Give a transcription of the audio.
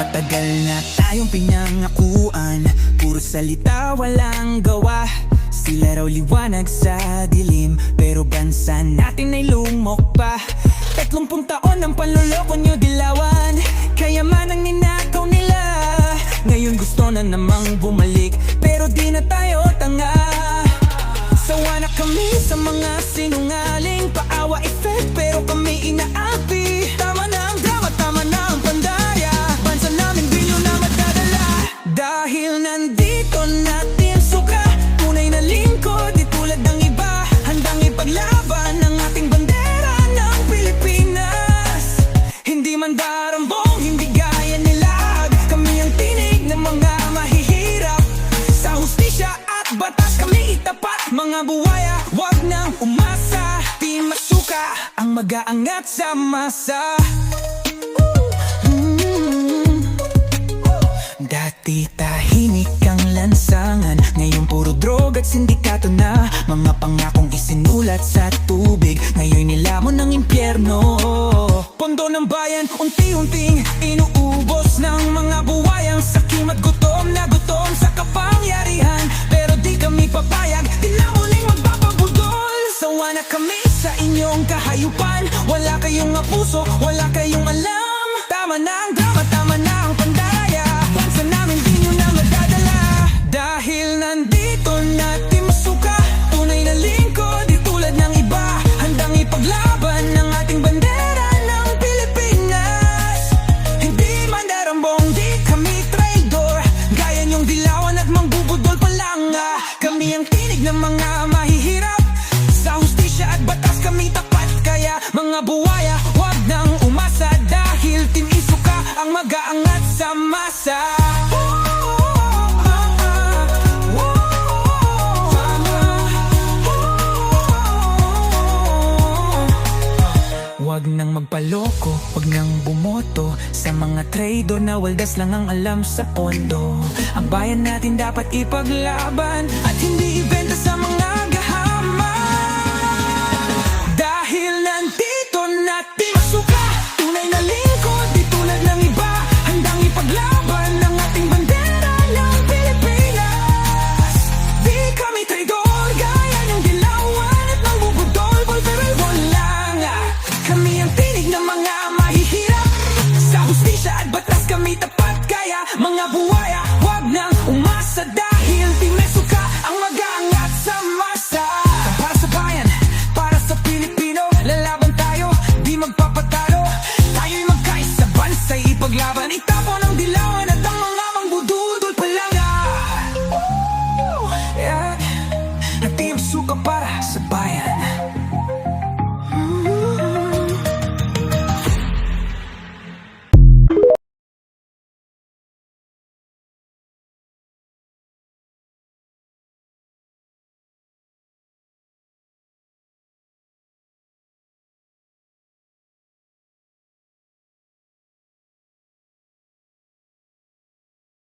Matagal na tayong pinangakuan, puro salita walang gawa. Sila raw liwanag sa dilim, pero bansa natin ay lumok pa. 30 taon ang panloloko nyo dilawan, kayaman ang ninakaw nila. Ngayon gusto na namang bumalik, pero di na tayo tanga. Sawa na kami sa mga sinungaling, paawa effect pero kami inaapi. Tama na ang drama, tama na ang pandaya, bansa namin bilyo na madadala. Dahil nandito natin suka, tunay na lingkod di tulad ng iba. Handang ipaglaban ang ating bandera ng Pilipinas. Hindi man darambong, hindi gaya nila. Kami ang tinig ng mga mahihirap, sa hustisya at batas kami itapat. Mga buwaya, wag nang umasa, di masuka ang mag-aangat sa masa. Dati tahimik ang lansangan, ngayon puro drog at sindikato na. Mga pangakong isinulat sa tubig, ngayon nilamon ng impyerno. Pondo ng bayan, unti-unting inuubos ng mga buwayang sakim at gutom na gutom sa kapangyarihan. Pero di kami papayag, di na muling magpapabudol. Sawa na kami sa inyong kahayupan, wala kayong puso, wala kayong alam. Tama na ang drama, tama na ang pandaya, bansa namin di nyo na madadala. Dahil nandito natin masuka, tunay na lingkod di tulad ng iba. Handang ipaglaban ang ating bandera ng Pilipinas. Hindi man darambong, di kami traidor, gaya nyong dilawan at mangbubudol pa lang. Kami ang tinig ng mga mahihirap, sa hustisya at batas kami tapat. Kaya mga buwaya, wag nang umasa, dahil Team Isuka ang mag-aangat sa masa. Wag nang magpaloko, wag nang bumoto sa mga traidor na waldas lang ang alam sa pondo. Ang bayan natin dapat ipaglaban,